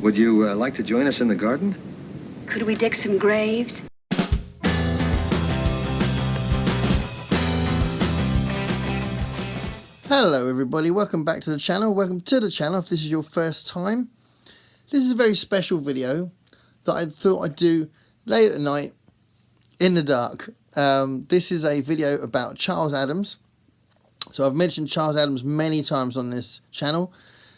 Would you like to join us in the garden? Could we dig some graves? Hello everybody, welcome back to the channel. Welcome to the channel if this is your first time. This is a very special video that I thought I'd do late at night in the dark. This is a video about Charles Addams. So I've mentioned Charles Addams many times on this channel.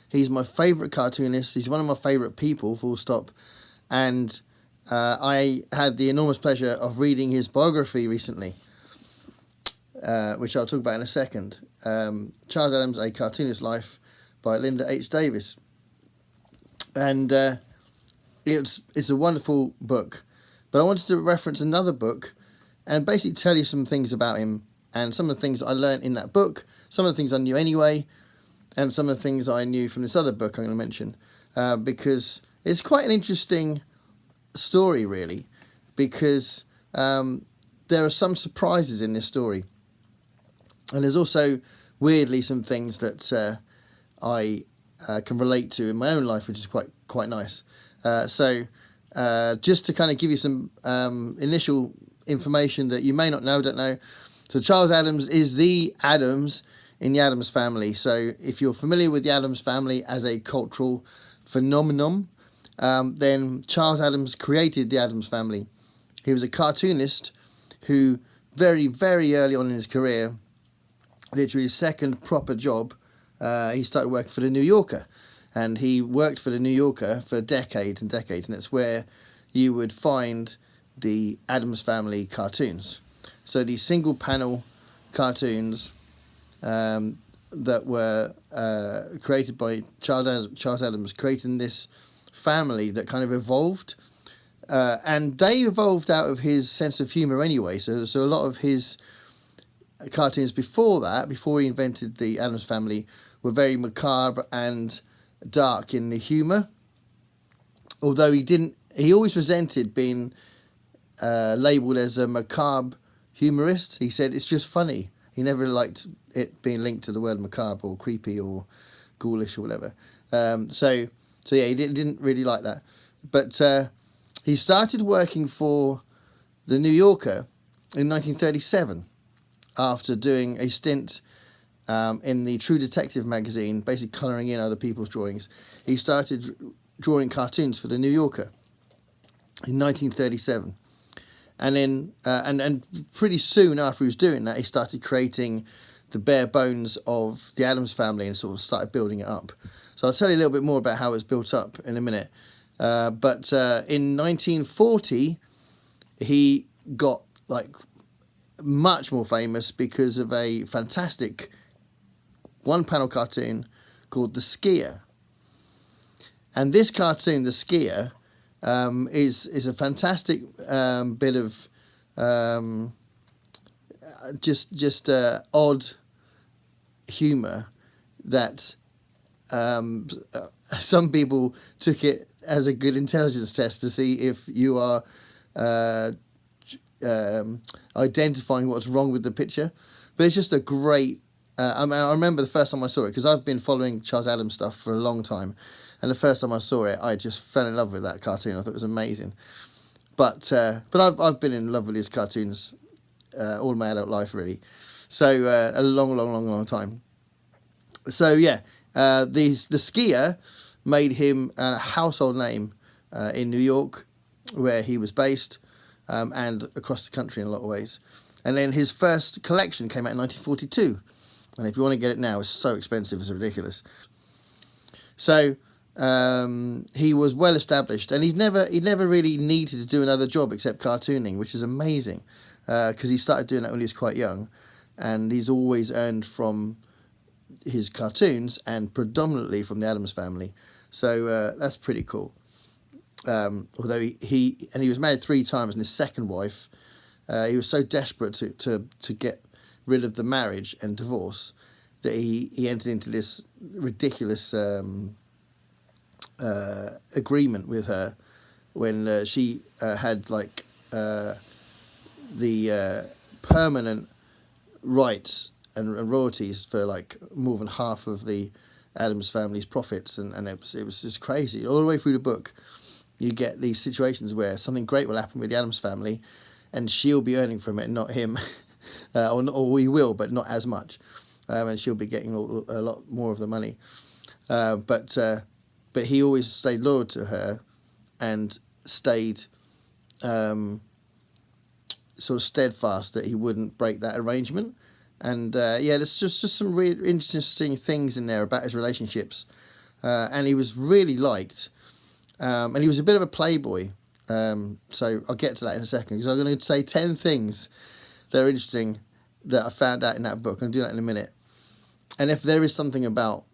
He's my favourite cartoonist. He's one of my favourite people, full stop. And I had the enormous pleasure of reading his biography recently, which I'll talk about in a second. Charles Addams, A Cartoonist's Life by Linda H. Davis. And it's a wonderful book. But I wanted to reference another book and basically tell you some things about him and some of the things I learned in that book, some of the things I knew anyway, and some of the things I knew from this other book I'm going to mention. Because it's quite an interesting story, really, because there are some surprises in this story. And there's also, weirdly, some things that I can relate to in my own life, which is quite nice. So just to kind of give you some initial information that you may not know, don't know. So Charles Addams is the Addams in the Addams Family. So if you're familiar with the Addams Family as a cultural phenomenon, then Charles Addams created the Addams Family. He was a cartoonist who very, very early on in his career, literally his second proper job, he started working for the New Yorker. And he worked for the New Yorker for decades and decades, and it's where you would find the Addams Family cartoons. So these single panel cartoons that were created by Charles Addams, creating this family that kind of evolved. And they evolved out of his sense of humour anyway. So a lot of his cartoons before that, before he invented the Addams Family, were very macabre and dark in the humour. Although he always resented being labelled as a macabre humorist. He said it's just funny. He never liked it being linked to the word macabre or creepy or ghoulish or whatever. So yeah, he didn't really like that. But he started working for the New Yorker in 1937 after doing a stint in the True Detective magazine, basically colouring in other people's drawings. He started drawing cartoons for the New Yorker in 1937. And then, and pretty soon after he was doing that, he started creating the bare bones of the Addams Family and sort of started building it up. So I'll tell you a little bit more about how it's built up in a minute. But in 1940, he got like much more famous because of a fantastic one-panel cartoon called The Skier. And this cartoon, The Skier, is a fantastic bit of just odd humour that some people took it as a good intelligence test to see if you are identifying what's wrong with the picture. But it's just a great I remember the first time I saw it, because I've been following Charles Addams stuff for a long time, and the first time I saw it, I just fell in love with that cartoon. I thought it was amazing. But I've been in love with his cartoons all my adult life, really. So a long time. So yeah, the Skier made him a household name in New York, where he was based, and across the country in a lot of ways. And then his first collection came out in 1942. And if you want to get it now, it's so expensive, it's ridiculous. So he was well established, and he never really needed to do another job except cartooning, which is amazing, because he started doing that when he was quite young, and he's always earned from his cartoons and predominantly from the Addams Family. So that's pretty cool. Although he was married 3 times, and his second wife, he was so desperate to get rid of the marriage and divorce that he entered into this ridiculous agreement with her when she had like the permanent rights and royalties for like more than half of the Addams Family's profits, and it was just crazy. All the way through the book, you get these situations where something great will happen with the Addams Family, and she'll be earning from it, not him, or we will, but not as much, and she'll be getting a lot more of the money. But he always stayed loyal to her, and stayed sort of steadfast that he wouldn't break that arrangement. And there's just some really interesting things in there about his relationships, and he was really liked, and he was a bit of a playboy. So I'll get to that in a second, because I'm going to say 10 things that are interesting that I found out in that book. I'll do that in a minute. And if there is something about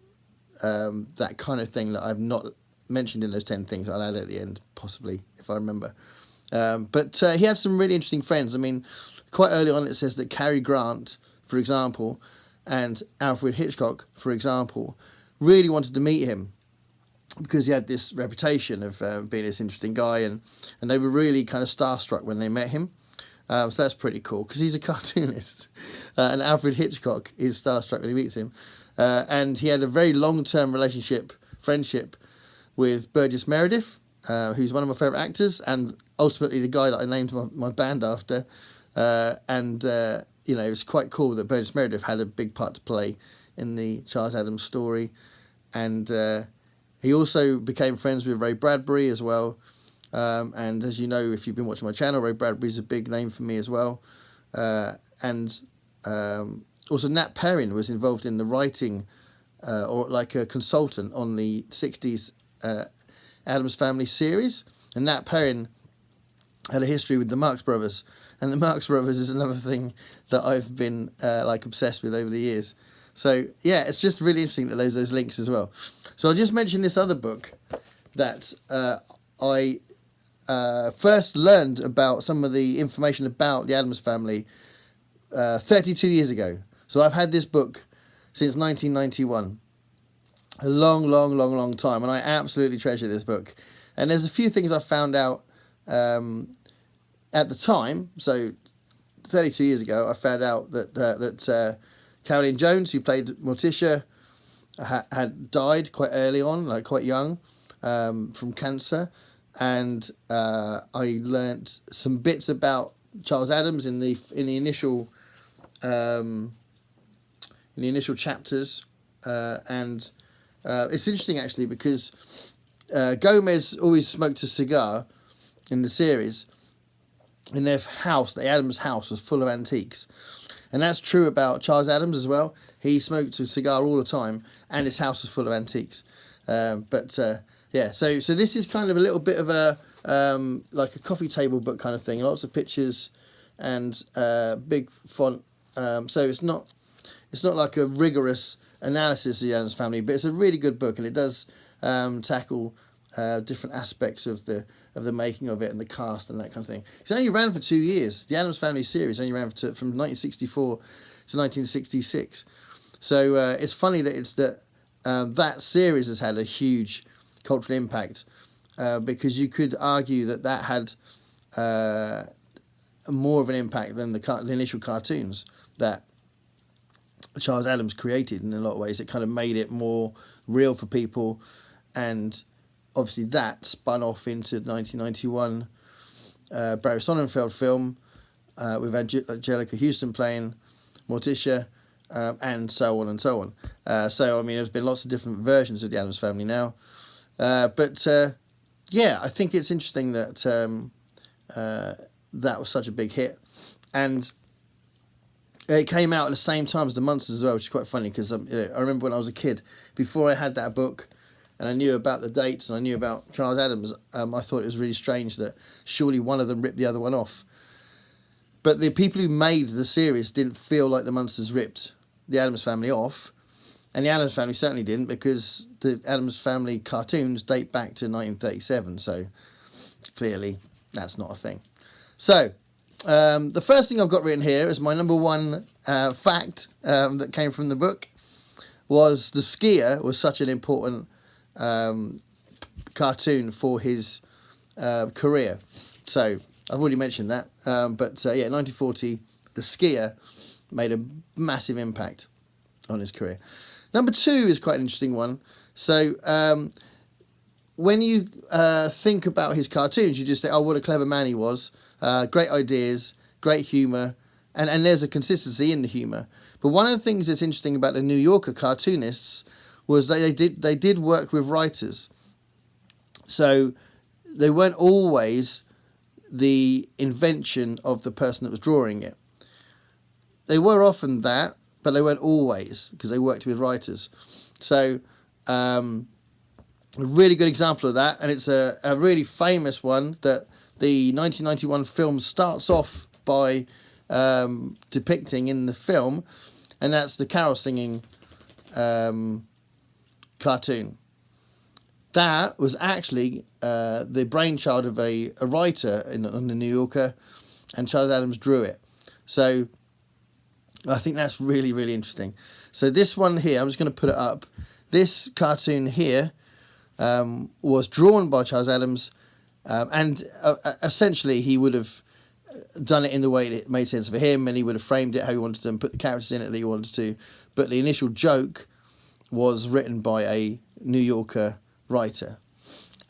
that kind of thing that I've not mentioned in those 10 things, I'll add it at the end, possibly, if I remember. But he had some really interesting friends. I mean, quite early on it says that Cary Grant, for example, and Alfred Hitchcock, for example, really wanted to meet him because he had this reputation of being this interesting guy, and they were really kind of starstruck when they met him. So that's pretty cool, because he's a cartoonist, and Alfred Hitchcock is starstruck when he meets him. And he had a very long-term friendship with Burgess Meredith, who's one of my favourite actors, and ultimately the guy that I named my band after. It was quite cool that Burgess Meredith had a big part to play in the Charles Addams story. And he also became friends with Ray Bradbury as well. And as you know, if you've been watching my channel, Ray Bradbury's a big name for me as well. Also Nat Perrin was involved in the writing, or like a consultant on the 60s Addams Family series. And Nat Perrin had a history with the Marx Brothers, and the Marx Brothers is another thing that I've been obsessed with over the years. So yeah, it's just really interesting that there's those links as well. So I'll just mention this other book that I first learned about some of the information about the Addams Family 32 years ago. So I've had this book since 1991. A long time, and I absolutely treasure this book. And there's a few things I found out at the time. So 32 years ago, I found out that Caroline Jones, who played Morticia, had died quite early on, like quite young, from cancer. And I learnt some bits about Charles Addams in the initial chapters, and it's interesting actually, because Gomez always smoked a cigar in the series, and their house, the Addams house, was full of antiques. And that's true about Charles Addams as well. He smoked a cigar all the time, and his house was full of antiques. So this is kind of a little bit of a like a coffee table book kind of thing. Lots of pictures and big font. So it's not like a rigorous analysis of the Addams Family, but it's a really good book, and it does tackle different aspects of the making of it and the cast and that kind of thing. It only ran for 2 years. The Addams Family series only ran from 1964 to 1966. So it's funny that that series has had a huge cultural impact, because you could argue that had more of an impact than the initial cartoons that Charles Addams created. In a lot of ways, it kind of made it more real for people, and obviously that spun off into the 1991 Barry Sonnenfeld film with Angelica Houston playing Morticia, and so on and so on. So I mean, there's been lots of different versions of the Addams Family now, but I think it's interesting that that was such a big hit, and it came out at the same time as The Munsters as well, which is quite funny, because I remember when I was a kid, before I had that book, and I knew about the dates and I knew about Charles Addams, I thought it was really strange that surely one of them ripped the other one off. But the people who made the series didn't feel like the Munsters ripped the Addams Family off, and the Addams Family certainly didn't, because the Addams Family cartoons date back to 1937, so clearly that's not a thing. So the first thing I've got written here is my number one fact that came from the book, was the skier was such an important cartoon for his career. So I've already mentioned that, but 1940, the skier made a massive impact on his career. Number 2 is quite an interesting one. So when you think about his cartoons, you just say, oh, what a clever man he was. Great ideas, great humour, and there's a consistency in the humour. But one of the things that's interesting about the New Yorker cartoonists was they did work with writers. So they weren't always the invention of the person that was drawing it. They were often that, but they weren't always, because they worked with writers. So a really good example of that, and it's a really famous one that the 1991 film starts off by depicting in the film, and that's the carol singing cartoon. That was actually the brainchild of a writer on the New Yorker, and Charles Addams drew it. So I think that's really, really interesting. So this one here, I'm just going to put it up. This cartoon here was drawn by Charles Addams, and essentially he would have done it in the way that it made sense for him, and he would have framed it how he wanted to and put the characters in it that he wanted to. But the initial joke was written by a New Yorker writer.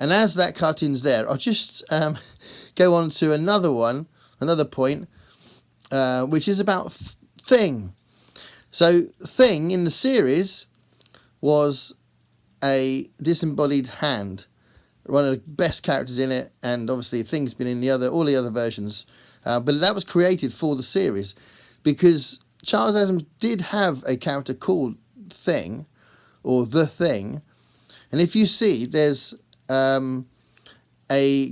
And as that cartoon's there, I'll just go on to another point, which is about Thing. So Thing in the series was a disembodied hand, one of the best characters in it, and obviously Thing's been in all the other versions, but that was created for the series because Charles Addams did have a character called Thing, or The Thing, and if you see, there's a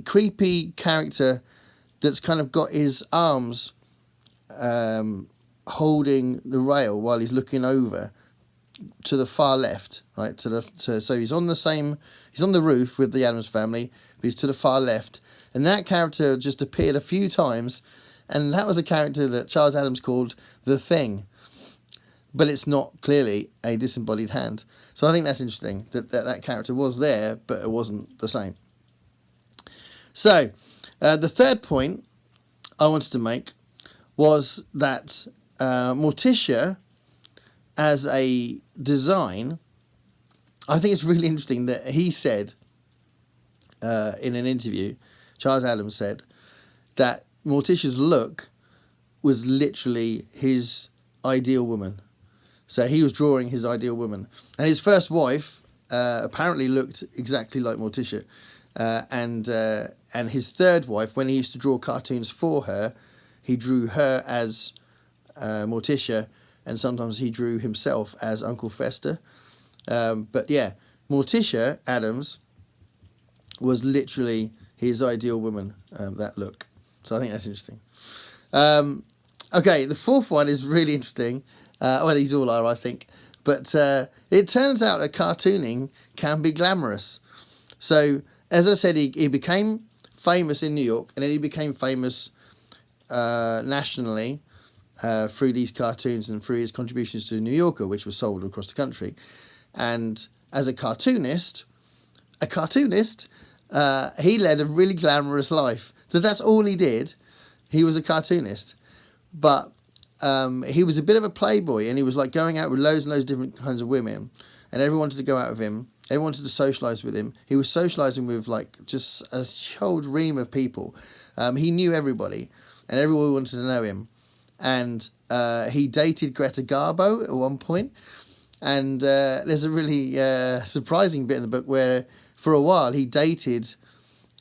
creepy character that's kind of got his arms holding the rail while he's looking over to the far left, right? So he's on the roof with the Addams family, but he's to the far left, and that character just appeared a few times, and that was a character that Charles Addams called The Thing, but it's not clearly a disembodied hand. So I think that's interesting that character was there, but it wasn't the same. So the third point I wanted to make was that Morticia, as a design, I think it's really interesting that he said in an interview, Charles Addams said that Morticia's look was literally his ideal woman. So he was drawing his ideal woman. And his first wife apparently looked exactly like Morticia. And his third wife, when he used to draw cartoons for her, he drew her as Morticia, and sometimes he drew himself as Uncle Fester. But yeah, Morticia Addams was literally his ideal woman, that look. So I think that's interesting. Okay, the fourth one is really interesting. Well, these all are, I think. But it turns out that cartooning can be glamorous. So, as I said, he became famous in New York, and then he became famous nationally through these cartoons and through his contributions to the New Yorker, which was sold across the country. And as a cartoonist, he led a really glamorous life. So that's all he did. He was a cartoonist. But he was a bit of a playboy, and he was like going out with loads and loads of different kinds of women, and everyone wanted to go out with him. Everyone wanted to socialise with him. He was socialising with like just a whole ream of people. He knew everybody, and everyone wanted to know him. And he dated Greta Garbo at one point. And there's a really surprising bit in the book where, for a while, he dated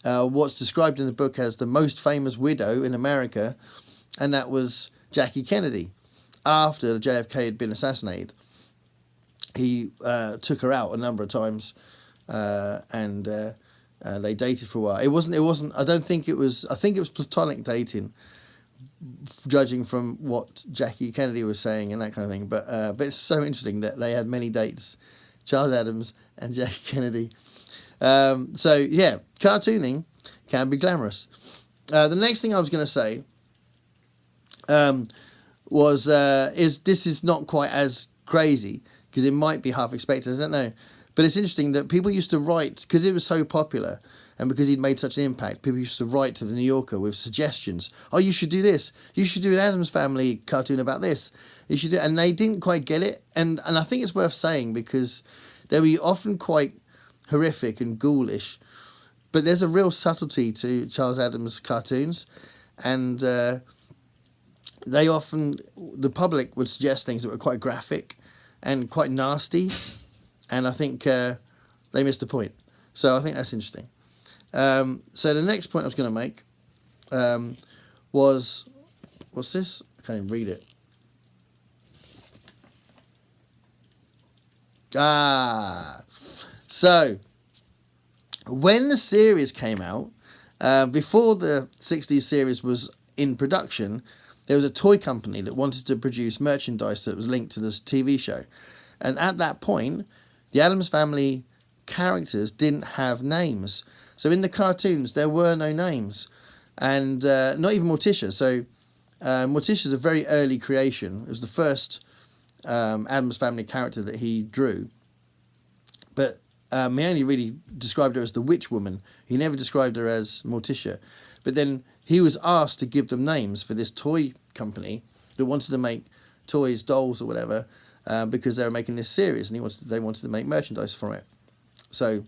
what's described in the book as the most famous widow in America, and that was Jackie Kennedy. After JFK had been assassinated, he took her out a number of times, and they dated for a while. It wasn't. I think it was platonic dating, judging from what Jackie Kennedy was saying and that kind of thing. But it's so interesting that they had many dates, Charles Addams and Jackie Kennedy. So yeah, cartooning can be glamorous. The next thing I was going to say is this is not quite as crazy. because it might be half expected. I don't know. But it's interesting that people used to write, because it was so popular and because he'd made such an impact, people used to write to the New Yorker with suggestions. Oh, you should do this. You should do an Addams Family cartoon about this. You should do, and they didn't quite get it. And I think it's worth saying because they were often quite horrific and ghoulish. But there's a real subtlety to Charles Addams' cartoons. And they often, the public would suggest things that were quite graphic and quite nasty. And I think they missed the point. So I think that's interesting. So the next point I was going to make was... What's this? I can't even read it. So when the series came out, before the 60s series was in production, there was a toy company that wanted to produce merchandise that was linked to this TV show. And at that point, the Addams Family characters didn't have names. So in the cartoons, there were no names. And not even Morticia. So Morticia is a very early creation. It was the first Addams Family character that he drew. But he only really described her as the witch woman. He never described her as Morticia. But then he was asked to give them names for this toy company that wanted to make toys, dolls or whatever, because they were making this series and they wanted to make merchandise from it. So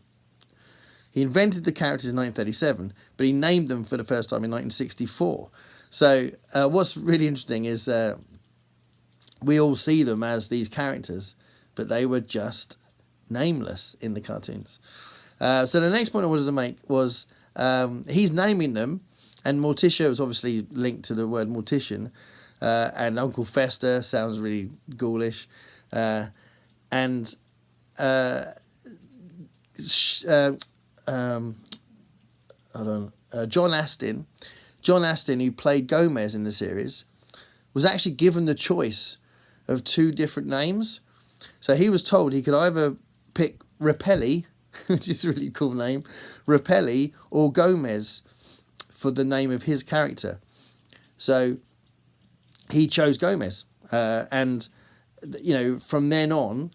he invented the characters in 1937, but he named them for the first time in 1964. So what's really interesting is we all see them as these characters, but they were just nameless in the cartoons. So the next point I wanted to make was he's naming them, and Morticia was obviously linked to the word mortician, and Uncle Fester sounds really ghoulish, and John Astin, who played Gomez in the series, was actually given the choice of two different names. So he was told he could either pick Rapelli, which is a really cool name, Rapelli, or Gomez for the name of his character. So he chose Gomez. And, you know, from then on,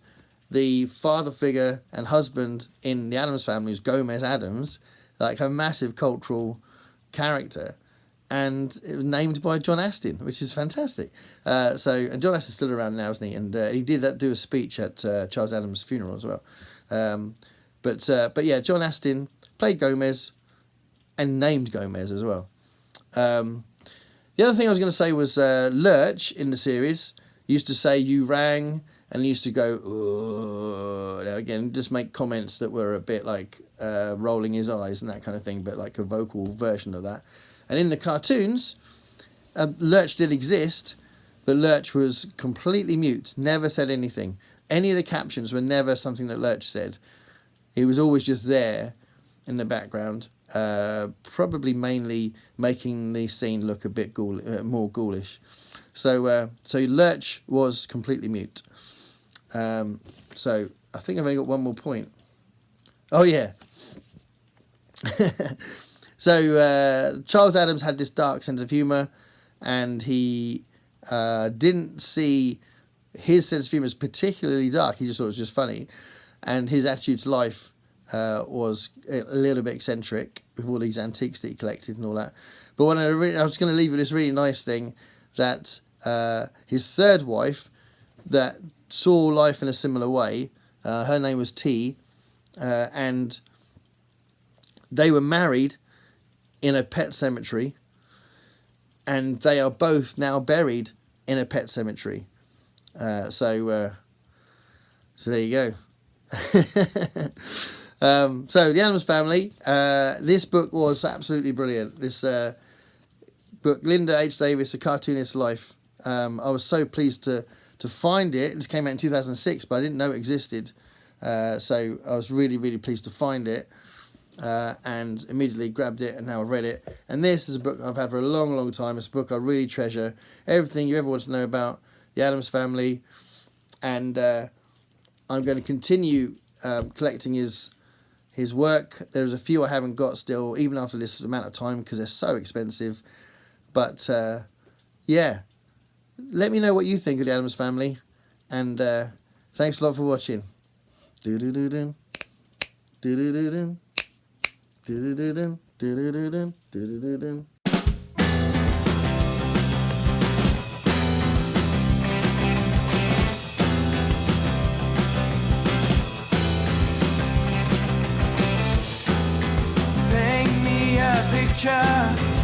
the father figure and husband in the Addams Family was Gomez Addams, like a massive cultural character. And it was named by John Astin, which is fantastic. And John Astin's still around now, isn't he? And he did do a speech at Charles Addams' funeral as well. But yeah, John Astin played Gomez and named Gomez as well. The other thing I was going to say was Lurch in the series used to say "you rang," and he used to go "Ugh," now again, just make comments that were a bit like rolling his eyes and that kind of thing, but like a vocal version of that. And in the cartoons, Lurch did exist, but Lurch was completely mute, never said anything. Any of the captions were never something that Lurch said. He was always just there in the background, probably mainly making the scene look a bit more ghoulish. So Lurch was completely mute. So I think I've only got one more point. Oh, yeah. So Charles Addams had this dark sense of humour, and he didn't see his sense of humour as particularly dark. He just thought it was just funny. And his attitude to life was a little bit eccentric with all these antiques that he collected and all that. But I was going to leave with this really nice thing that his third wife that saw life in a similar way, her name was T, and they were married in a pet cemetery, and they are both now buried in a pet cemetery. So there you go. So the Addams Family, this book was absolutely brilliant. This book, Linda H. Davis, A Cartoonist's Life. I was so pleased to find it. This came out in 2006, but I didn't know it existed. So I was really, really pleased to find it. And immediately grabbed it, and now I've read it. And this is a book I've had for a long, long time. It's a book I really treasure. Everything you ever want to know about the Addams Family. And I'm going to continue collecting his work. There's a few I haven't got still, even after this amount of time, because they're so expensive. But yeah, let me know what you think of the Addams Family. And Thanks a lot for watching. Do-do-do-dum. Do-do-do-dum. Do-do-do-dum. Do-do-do-dum. Do-do-do-dum. Paint me a picture